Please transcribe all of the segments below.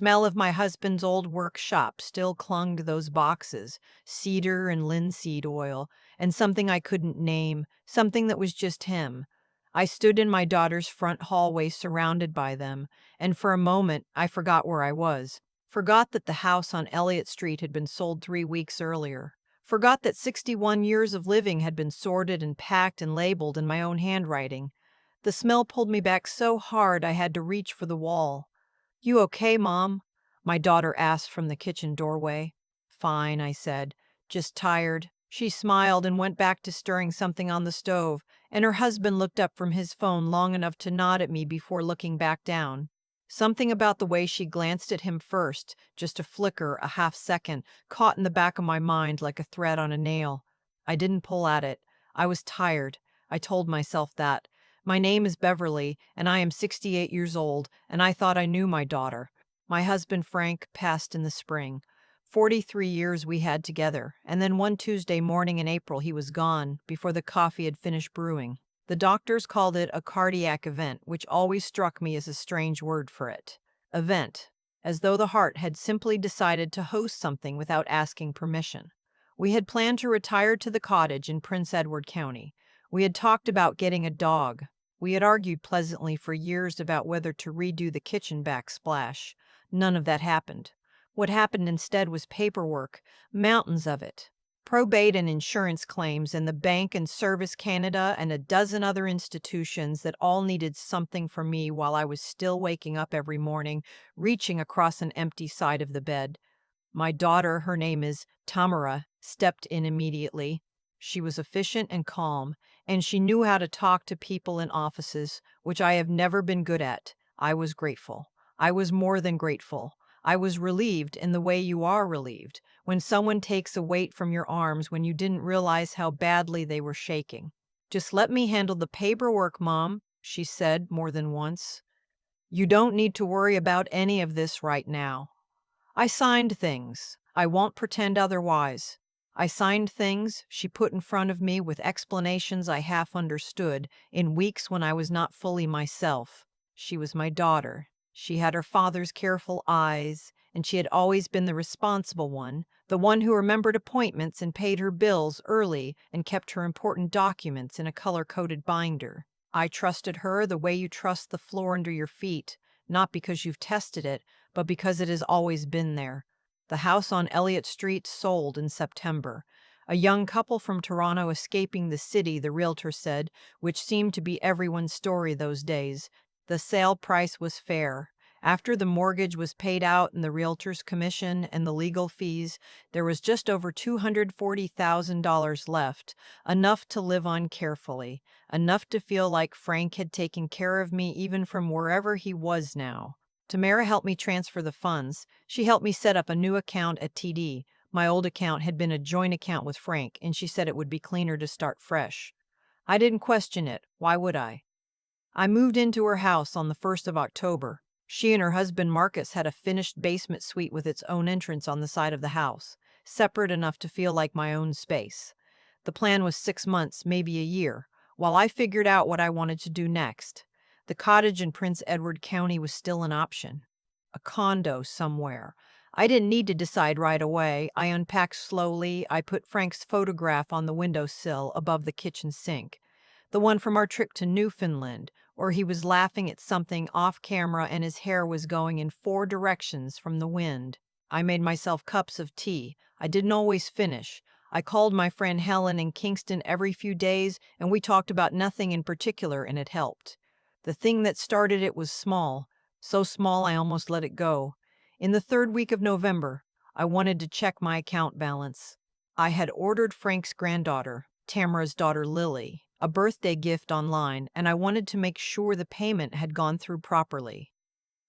Smell of my husband's old workshop still clung to those boxes, cedar and linseed oil, and something I couldn't name, something that was just him. I stood in my daughter's front hallway surrounded by them, and for a moment I forgot where I was. Forgot that the house on Elliott Street had been sold 3 weeks earlier. Forgot that 61 years of living had been sorted and packed and labeled in my own handwriting. The smell pulled me back so hard I had to reach for the wall. "You okay, Mom?" my daughter asked from the kitchen doorway. "Fine," I said. "Just tired." She smiled and went back to stirring something on the stove, and her husband looked up from his phone long enough to nod at me before looking back down. Something about the way she glanced at him first, just a flicker, a half second, caught in the back of my mind like a thread on a nail. I didn't pull at it. I was tired. I told myself that. My name is Beverley, and I am 68 years old, and I thought I knew my daughter. My husband Frank passed in the spring. 43 years we had together, and then one Tuesday morning in April he was gone, before the coffee had finished brewing. The doctors called it a cardiac event, which always struck me as a strange word for it. Event, as though the heart had simply decided to host something without asking permission. We had planned to retire to the cottage in Prince Edward County. We had talked about getting a dog. We had argued pleasantly for years about whether to redo the kitchen backsplash. None of that happened. What happened instead was paperwork, mountains of it. Probate and insurance claims, and the bank and Service Canada and a dozen other institutions that all needed something from me while I was still waking up every morning, reaching across an empty side of the bed. My daughter, her name is Tamara, stepped in immediately. She was efficient and calm, and she knew how to talk to people in offices, which I have never been good at. I was grateful. I was more than grateful. I was relieved in the way you are relieved, when someone takes a weight from your arms when you didn't realize how badly they were shaking. "Just let me handle the paperwork, Mom," she said more than once. "You don't need to worry about any of this right now." I signed things. I won't pretend otherwise. I signed things she put in front of me with explanations I half understood in weeks when I was not fully myself. She was my daughter. She had her father's careful eyes, and she had always been the responsible one, the one who remembered appointments and paid her bills early and kept her important documents in a color-coded binder. I trusted her the way you trust the floor under your feet, not because you've tested it, but because it has always been there. The house on Elliott Street sold in September. A young couple from Toronto escaping the city, the realtor said, which seemed to be everyone's story those days. The sale price was fair. After the mortgage was paid out and the realtor's commission and the legal fees, there was just over $240,000 left, enough to live on carefully, enough to feel like Frank had taken care of me even from wherever he was now. Tamara helped me transfer the funds. She helped me set up a new account at TD. My old account had been a joint account with Frank, and she said it would be cleaner to start fresh. I didn't question it. Why would I? I moved into her house on the 1st of October. She and her husband Marcus had a finished basement suite with its own entrance on the side of the house, separate enough to feel like my own space. The plan was 6 months, maybe a year, while I figured out what I wanted to do next. The cottage in Prince Edward County was still an option. A condo somewhere. I didn't need to decide right away. I unpacked slowly. I put Frank's photograph on the windowsill above the kitchen sink. The one from our trip to Newfoundland, where he was laughing at something off camera and his hair was going in 4 directions from the wind. I made myself cups of tea. I didn't always finish. I called my friend Helen in Kingston every few days, and we talked about nothing in particular, and it helped. The thing that started it was small, so small I almost let it go. In the 3rd week of November, I wanted to check my account balance. I had ordered Frank's granddaughter, Tamara's daughter Lily, a birthday gift online, and I wanted to make sure the payment had gone through properly.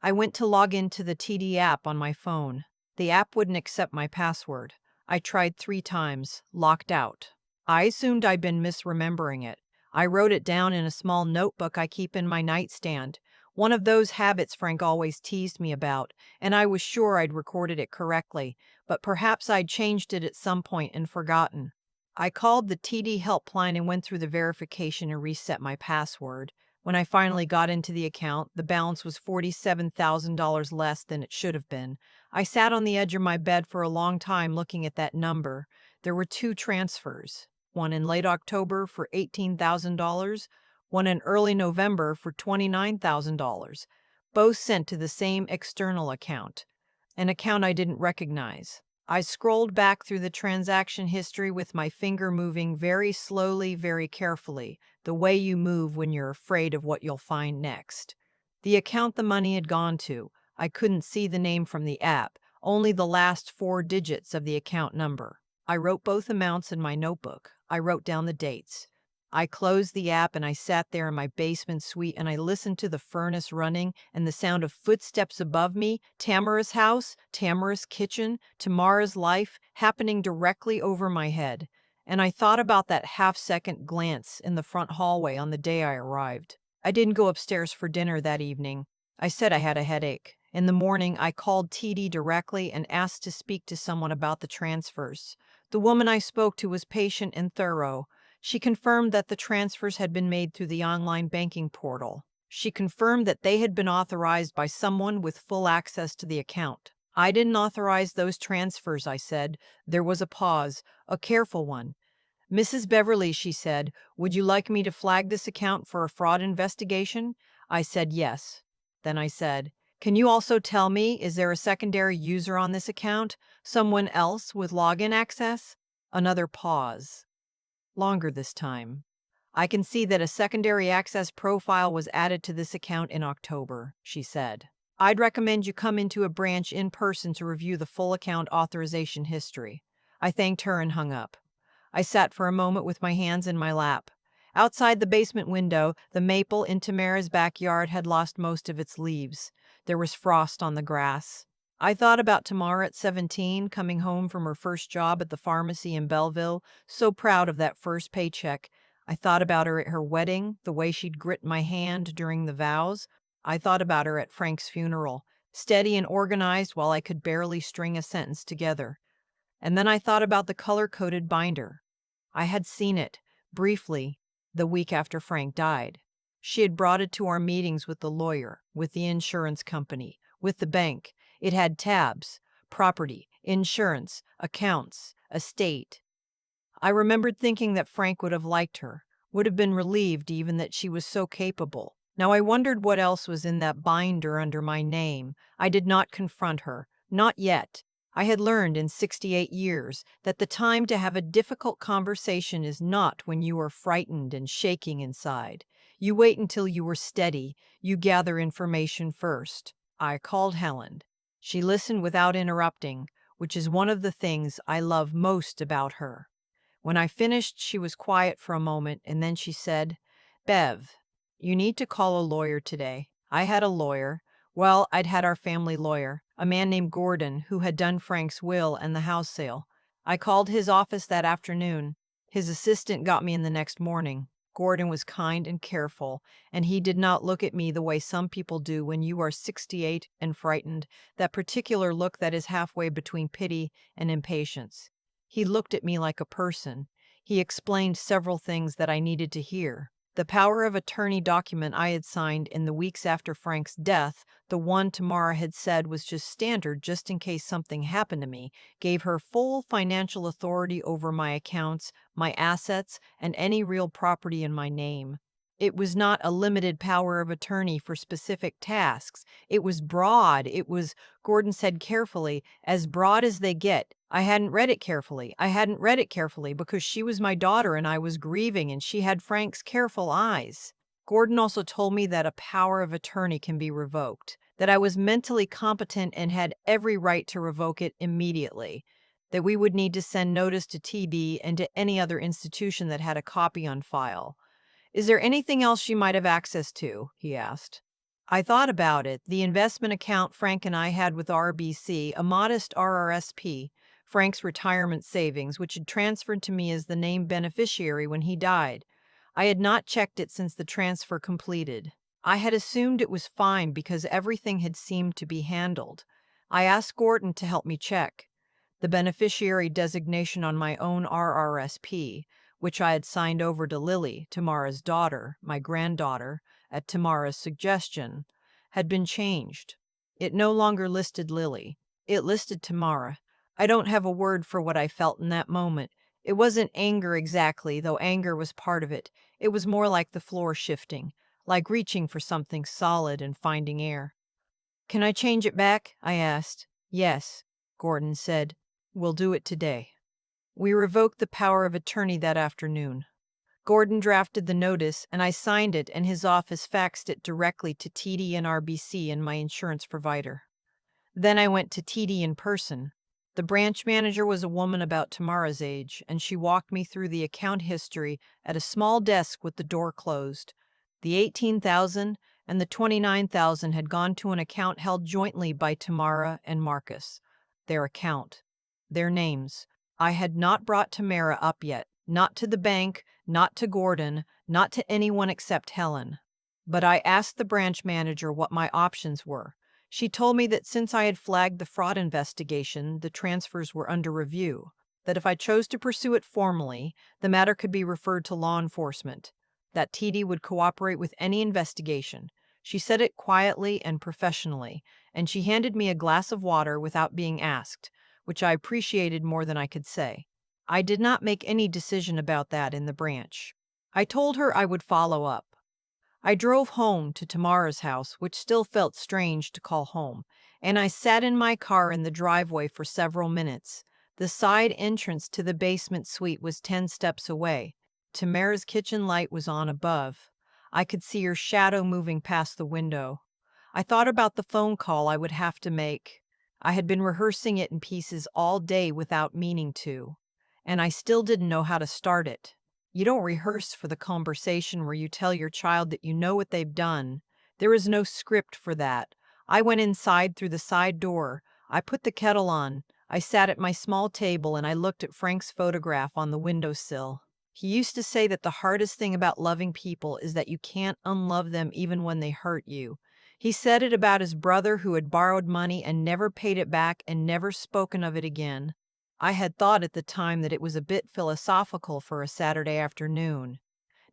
I went to log into the TD app on my phone. The app wouldn't accept my password. I tried 3 times, locked out. I assumed I'd been misremembering it. I wrote it down in a small notebook I keep in my nightstand, one of those habits Frank always teased me about, and I was sure I'd recorded it correctly, but perhaps I'd changed it at some point and forgotten. I called the TD helpline and went through the verification and reset my password. When I finally got into the account, the balance was $47,000 less than it should have been. I sat on the edge of my bed for a long time looking at that number. There were two transfers, one in late October for $18,000, one in early November for $29,000, both sent to the same external account, an account I didn't recognize. I scrolled back through the transaction history with my finger moving very slowly, very carefully, the way you move when you're afraid of what you'll find next. The account the money had gone to, I couldn't see the name from the app, only the last four digits of the account number. I wrote both amounts in my notebook. I wrote down the dates. I closed the app and I sat there in my basement suite and I listened to the furnace running and the sound of footsteps above me, Tamara's house, Tamara's kitchen, Tamara's life happening directly over my head. And I thought about that half-second glance in the front hallway on the day I arrived. I didn't go upstairs for dinner that evening. I said I had a headache. In the morning, I called TD directly and asked to speak to someone about the transfers. The woman I spoke to was patient and thorough. She confirmed that the transfers had been made through the online banking portal. She confirmed that they had been authorized by someone with full access to the account. I didn't authorize those transfers, I said. There was a pause, a careful one. Mrs. Beverley, she said, would you like me to flag this account for a fraud investigation? I said yes. Then I said, can you also tell me, is there a secondary user on this account? Someone else with login access? Another pause. Longer this time. I can see that a secondary access profile was added to this account in October, she said. I'd recommend you come into a branch in person to review the full account authorization history. I thanked her and hung up. I sat for a moment with my hands in my lap. Outside the basement window, the maple in Tamara's backyard had lost most of its leaves. There was frost on the grass. I thought about Tamara at 17, coming home from her first job at the pharmacy in Belleville, so proud of that first paycheck. I thought about her at her wedding, the way she'd grit my hand during the vows. I thought about her at Frank's funeral, steady and organized while I could barely string a sentence together. And then I thought about the color-coded binder. I had seen it, briefly, the week after Frank died. She had brought it to our meetings with the lawyer, with the insurance company, with the bank. It had tabs, property, insurance, accounts, estate. I remembered thinking that Frank would have liked her, would have been relieved even that she was so capable. Now I wondered what else was in that binder under my name. I did not confront her, not yet. I had learned in 68 years that the time to have a difficult conversation is not when you are frightened and shaking inside. You wait until you are steady. You gather information first. I called Helen. She listened without interrupting, which is one of the things I love most about her. When I finished, she was quiet for a moment, and then she said, Bev, you need to call a lawyer today. I had a lawyer. Well, I'd had our family lawyer, a man named Gordon, who had done Frank's will and the house sale. I called his office that afternoon. His assistant got me in the next morning. Gordon was kind and careful, and he did not look at me the way some people do when you are 68 and frightened, that particular look that is halfway between pity and impatience. He looked at me like a person. He explained several things that I needed to hear. The power of attorney document I had signed in the weeks after Frank's death, the one Tamara had said was just standard just in case something happened to me, gave her full financial authority over my accounts, my assets, and any real property in my name. It was not a limited power of attorney for specific tasks. It was broad. It was, Gordon said carefully, as broad as they get. I hadn't read it carefully. I hadn't read it carefully because she was my daughter and I was grieving and she had Frank's careful eyes. Gordon also told me that a power of attorney can be revoked, that I was mentally competent and had every right to revoke it immediately, that we would need to send notice to TB and to any other institution that had a copy on file. Is there anything else she might have access to? He asked. I thought about it. The investment account Frank and I had with RBC, a modest RRSP, Frank's retirement savings, which had transferred to me as the named beneficiary when he died. I had not checked it since the transfer completed. I had assumed it was fine because everything had seemed to be handled. I asked Gordon to help me check. The beneficiary designation on my own RRSP, which I had signed over to Lily, Tamara's daughter, my granddaughter, at Tamara's suggestion, had been changed. It no longer listed Lily. It listed Tamara. I don't have a word for what I felt in that moment. It wasn't anger exactly, though anger was part of it. It was more like the floor shifting, like reaching for something solid and finding air. "Can I change it back?" I asked. "Yes," Gordon said. "We'll do it today." We revoked the power of attorney that afternoon. Gordon drafted the notice, and I signed it, and his office faxed it directly to TD and RBC and my insurance provider. Then I went to TD in person. The branch manager was a woman about Tamara's age, and she walked me through the account history at a small desk with the door closed. The 18,000 and the 29,000 had gone to an account held jointly by Tamara and Marcus. Their account. Their names. I had not brought Tamara up yet, not to the bank, not to Gordon, not to anyone except Helen. But I asked the branch manager what my options were. She told me that since I had flagged the fraud investigation, the transfers were under review, that if I chose to pursue it formally, the matter could be referred to law enforcement, that TD would cooperate with any investigation. She said it quietly and professionally, and she handed me a glass of water without being asked, which I appreciated more than I could say. I did not make any decision about that in the branch. I told her I would follow up. I drove home to Tamara's house, which still felt strange to call home, and I sat in my car in the driveway for several minutes. The side entrance to the basement suite was 10 steps away. Tamara's kitchen light was on above. I could see her shadow moving past the window. I thought about the phone call I would have to make. I had been rehearsing it in pieces all day without meaning to, and I still didn't know how to start it. You don't rehearse for the conversation where you tell your child that you know what they've done. There is no script for that. I went inside through the side door. I put the kettle on. I sat at my small table and I looked at Frank's photograph on the windowsill. He used to say that the hardest thing about loving people is that you can't unlove them even when they hurt you. He said it about his brother who had borrowed money and never paid it back and never spoken of it again. I had thought at the time that it was a bit philosophical for a Saturday afternoon.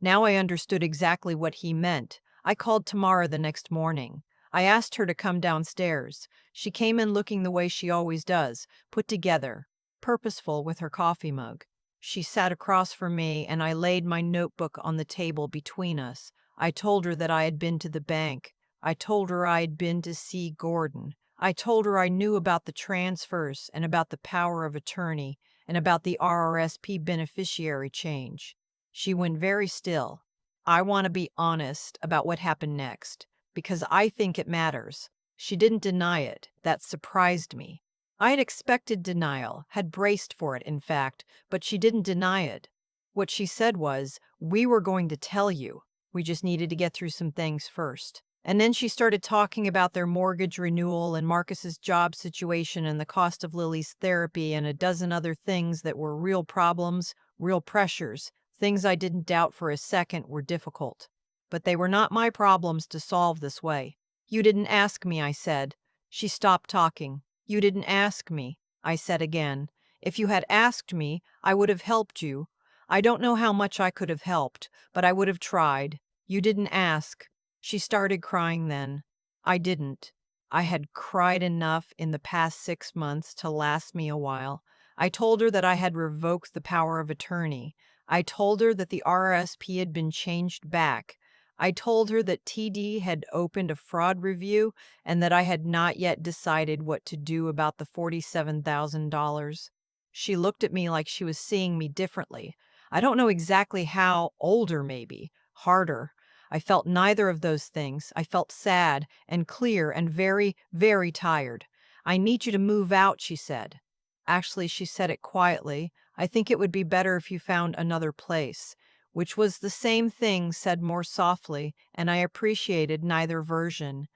Now I understood exactly what he meant. I called Tamara the next morning. I asked her to come downstairs. She came in looking the way she always does, put together, purposeful with her coffee mug. She sat across from me, and I laid my notebook on the table between us. I told her that I had been to the bank. I told her I had been to see Gordon. I told her I knew about the transfers and about the power of attorney and about the RRSP beneficiary change. She went very still. I want to be honest about what happened next, because I think it matters. She didn't deny it. That surprised me. I had expected denial, had braced for it, in fact, but she didn't deny it. What she said was, "We were going to tell you. We just needed to get through some things first." And then she started talking about their mortgage renewal and Marcus's job situation and the cost of Lily's therapy and a dozen other things that were real problems, real pressures, things I didn't doubt for a second were difficult. But they were not my problems to solve this way. "You didn't ask me," I said. She stopped talking. "You didn't ask me," I said again. "If you had asked me, I would have helped you. I don't know how much I could have helped, but I would have tried. You didn't ask." She started crying then. I didn't. I had cried enough in the past 6 months to last me a while. I told her that I had revoked the power of attorney. I told her that the RRSP had been changed back. I told her that TD had opened a fraud review and that I had not yet decided what to do about the $47,000. She looked at me like she was seeing me differently. I don't know exactly how, older maybe, harder. I felt neither of those things. I felt sad and clear and very, very tired. "I need you to move out," she said. Actually, she said it quietly. "I think it would be better if you found another place," which was the same thing said more softly, and I appreciated neither version.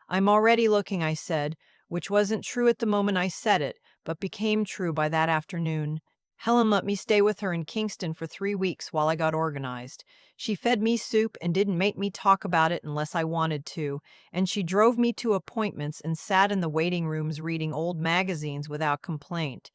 "I'm already looking," I said, which wasn't true at the moment I said it, but became true by that afternoon. Helen let me stay with her in Kingston for 3 weeks while I got organized. She fed me soup and didn't make me talk about it unless I wanted to, and she drove me to appointments and sat in the waiting rooms reading old magazines without complaint.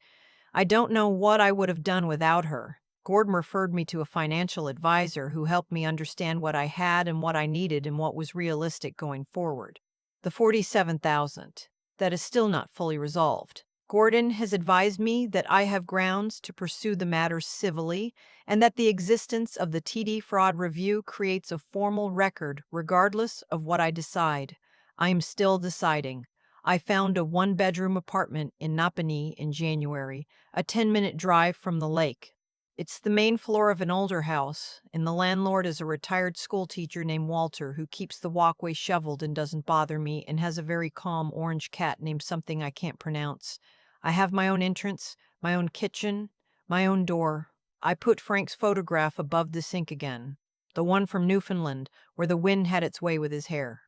I don't know what I would have done without her. Gordon referred me to a financial advisor who helped me understand what I had and what I needed and what was realistic going forward. The 47,000. That is still not fully resolved. Gordon has advised me that I have grounds to pursue the matter civilly and that the existence of the TD fraud review creates a formal record regardless of what I decide. I am still deciding. I found a one-bedroom apartment in Napanee in January, a 10-minute drive from the lake. It's the main floor of an older house, and the landlord is a retired schoolteacher named Walter who keeps the walkway shoveled and doesn't bother me and has a very calm orange cat named something I can't pronounce. I have my own entrance, my own kitchen, my own door. I put Frank's photograph above the sink again, the one from Newfoundland where the wind had its way with his hair.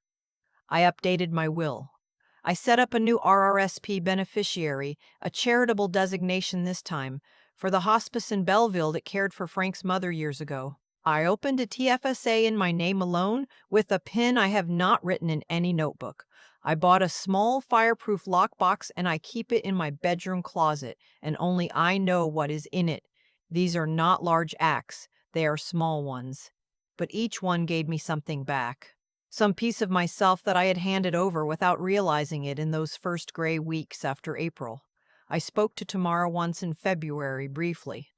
I updated my will. I set up a new RRSP beneficiary, a charitable designation this time, for the hospice in Belleville that cared for Frank's mother years ago. I opened a TFSA in my name alone with a PIN I have not written in any notebook. I bought a small fireproof lockbox and I keep it in my bedroom closet, and only I know what is in it. These are not large acts, they are small ones. But each one gave me something back. Some piece of myself that I had handed over without realizing it in those first gray weeks after April. I spoke to Tamara once in February briefly.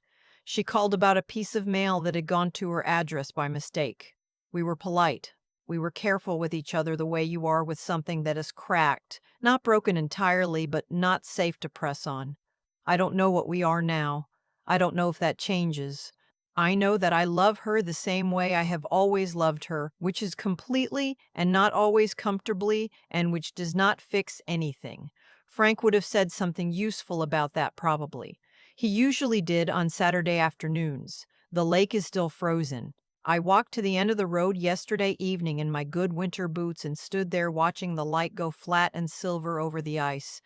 She called about a piece of mail that had gone to her address by mistake. We were polite. We were careful with each other the way you are with something that is cracked, not broken entirely, but not safe to press on. I don't know what we are now. I don't know if that changes. I know that I love her the same way I have always loved her, which is completely and not always comfortably, and which does not fix anything. Frank would have said something useful about that probably. He usually did on Saturday afternoons. The lake is still frozen. I walked to the end of the road yesterday evening in my good winter boots and stood there watching the light go flat and silver over the ice.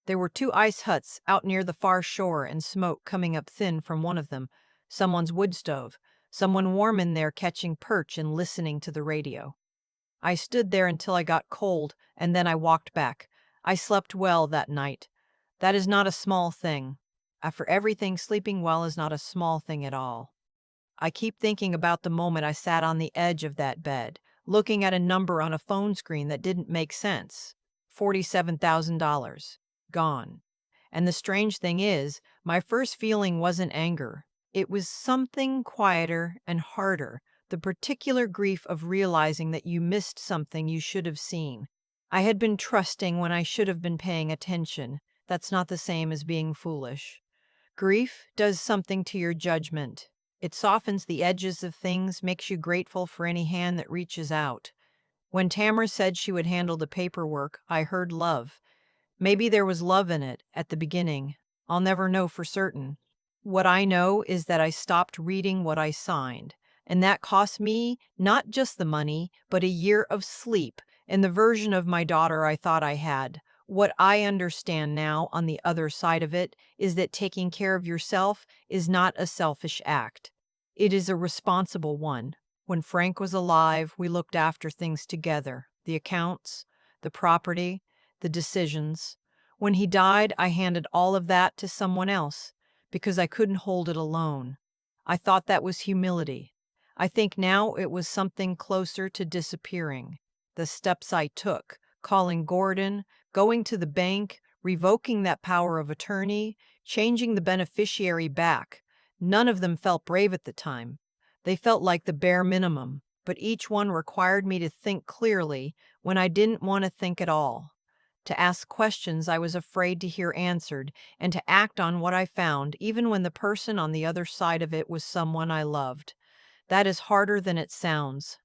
There were 2 ice huts out near the far shore and smoke coming up thin from one of them. Someone's wood stove. Someone warm in there catching perch and listening to the radio. I stood there until I got cold, and then I walked back. I slept well that night. That is not a small thing. After everything, sleeping well is not a small thing at all. I keep thinking about the moment I sat on the edge of that bed, looking at a number on a phone screen that didn't make sense. $47,000. Gone. And the strange thing is, my first feeling wasn't anger. It was something quieter and harder, the particular grief of realizing that you missed something you should have seen. I had been trusting when I should have been paying attention. That's not the same as being foolish. Grief does something to your judgment. It softens the edges of things, makes you grateful for any hand that reaches out. When Tamara said she would handle the paperwork, I heard love. Maybe there was love in it at the beginning. I'll never know for certain. What I know is that I stopped reading what I signed, and that cost me not just the money, but a year of sleep and the version of my daughter I thought I had. What I understand now on the other side of it is that taking care of yourself is not a selfish act. It is a responsible one. When Frank was alive, we looked after things together, the accounts, the property, the decisions. When he died, I handed all of that to someone else because I couldn't hold it alone. I thought that was humility. I think now it was something closer to disappearing. The steps I took, calling Gordon, going to the bank, revoking that power of attorney, changing the beneficiary back. None of them felt brave at the time. They felt like the bare minimum, but each one required me to think clearly when I didn't want to think at all, to ask questions I was afraid to hear answered, and to act on what I found, even when the person on the other side of it was someone I loved. That is harder than it sounds.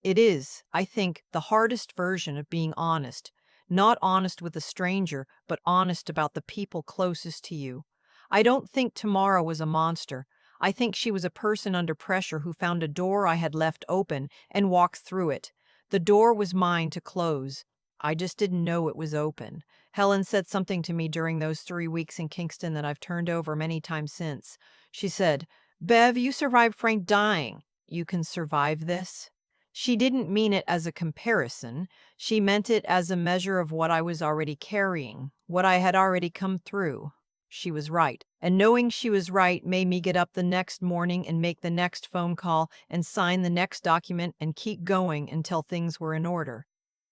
It is, I think, the hardest version of being honest. Not honest with a stranger, but honest about the people closest to you. I don't think Tamara was a monster. I think she was a person under pressure who found a door I had left open and walked through it. The door was mine to close. I just didn't know it was open. Helen said something to me during those 3 weeks in Kingston that I've turned over many times since. She said, "Bev, you survived Frank dying. You can survive this?" She didn't mean it as a comparison. She meant it as a measure of what I was already carrying, what I had already come through. She was right. And knowing she was right made me get up the next morning and make the next phone call and sign the next document and keep going until things were in order.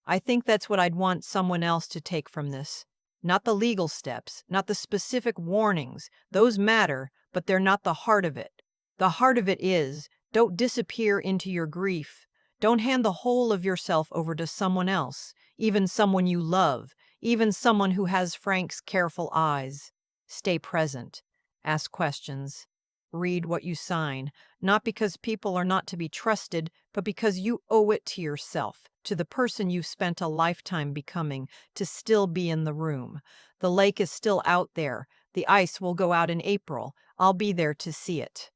I think that's what I'd want someone else to take from this. Not the legal steps, not the specific warnings. Those matter, but they're not the heart of it. The heart of it is, don't disappear into your grief. Don't hand the whole of yourself over to someone else, even someone you love, even someone who has Frank's careful eyes. Stay present. Ask questions. Read what you sign, not because people are not to be trusted, but because you owe it to yourself, to the person you've spent a lifetime becoming, to still be in the room. The lake is still out there. The ice will go out in April. I'll be there to see it.